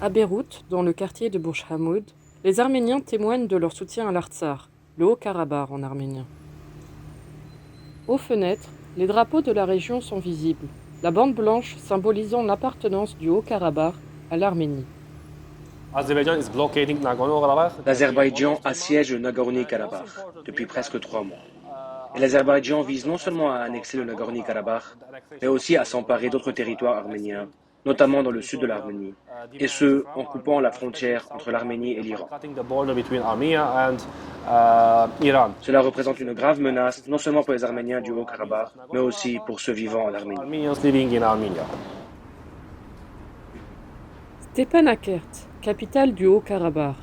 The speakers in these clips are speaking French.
À Beyrouth, dans le quartier de Bourj Hamoud, les Arméniens témoignent de leur soutien à l'Artsakh, le Haut-Karabakh en arménien. Aux fenêtres, les drapeaux de la région sont visibles, la bande blanche symbolisant l'appartenance du Haut-Karabakh à l'Arménie. L'Azerbaïdjan assiège le Nagorno-Karabakh depuis presque 3 mois. Et l'Azerbaïdjan vise non seulement à annexer le Nagorno-Karabakh, mais aussi à s'emparer d'autres territoires arméniens, notamment dans le sud de l'Arménie, et ce, en coupant la frontière entre l'Arménie et l'Iran. Cela représente une grave menace, non seulement pour les Arméniens du Haut-Karabakh, mais aussi pour ceux vivant en Arménie. Stepanakert, capitale du Haut-Karabakh.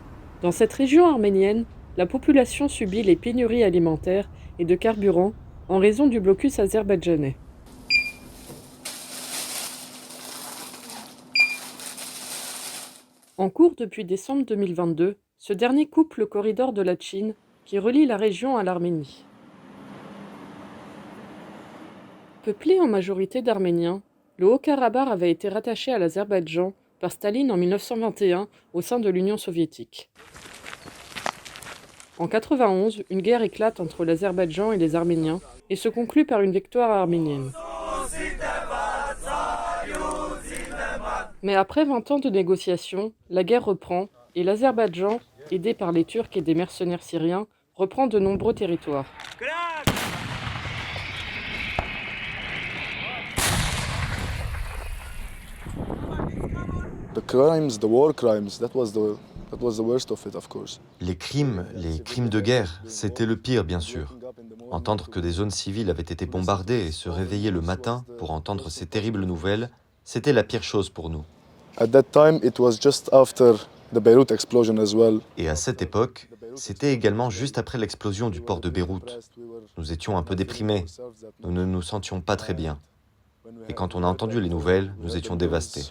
Dans cette région arménienne, la population subit les pénuries alimentaires et de carburant en raison du blocus azerbaïdjanais. En cours depuis décembre 2022, ce dernier coupe le corridor de Latchine qui relie la région à l'Arménie. Peuplé en majorité d'Arméniens, le Haut-Karabakh avait été rattaché à l'Azerbaïdjan par Staline en 1921 au sein de l'Union soviétique. En 1991, une guerre éclate entre l'Azerbaïdjan et les Arméniens et se conclut par une victoire arménienne. Mais après 20 ans de négociations, la guerre reprend et l'Azerbaïdjan, aidé par les Turcs et des mercenaires syriens, reprend de nombreux territoires. Les crimes de guerre, c'était le pire, bien sûr. Entendre que des zones civiles avaient été bombardées et se réveiller le matin pour entendre ces terribles nouvelles, c'était la pire chose pour nous. Et à cette époque, c'était également juste après l'explosion du port de Beyrouth. Nous étions un peu déprimés, nous ne nous sentions pas très bien. Et quand on a entendu les nouvelles, nous étions dévastés.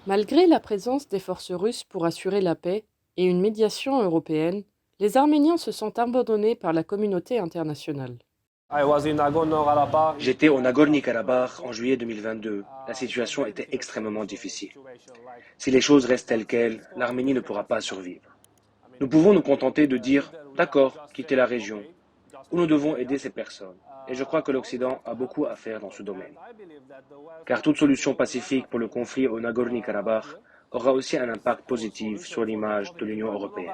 Malgré la présence des forces russes pour assurer la paix et une médiation européenne, les Arméniens se sentent abandonnés par la communauté internationale. J'étais au Nagorno-Karabakh en juillet 2022. La situation était extrêmement difficile. Si les choses restent telles quelles, l'Arménie ne pourra pas survivre. Nous pouvons nous contenter de dire « d'accord, quittez la région » ou nous devons aider ces personnes. Et je crois que l'Occident a beaucoup à faire dans ce domaine. Car toute solution pacifique pour le conflit au Nagorno-Karabakh aura aussi un impact positif sur l'image de l'Union européenne.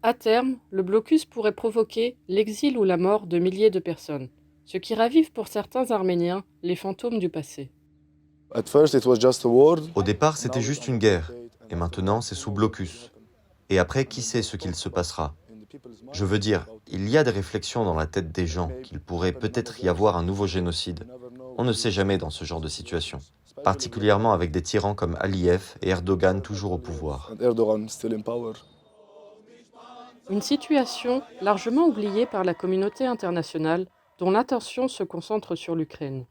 À terme, le blocus pourrait provoquer l'exil ou la mort de milliers de personnes, ce qui ravive pour certains Arméniens les fantômes du passé. Au départ, c'était juste une guerre, et maintenant c'est sous blocus. Et après, qui sait ce qu'il se passera? Je veux dire, il y a des réflexions dans la tête des gens qu'il pourrait peut-être y avoir un nouveau génocide. On ne sait jamais dans ce genre de situation, particulièrement avec des tyrans comme Aliyev et Erdogan toujours au pouvoir. Une situation largement oubliée par la communauté internationale dont l'attention se concentre sur l'Ukraine.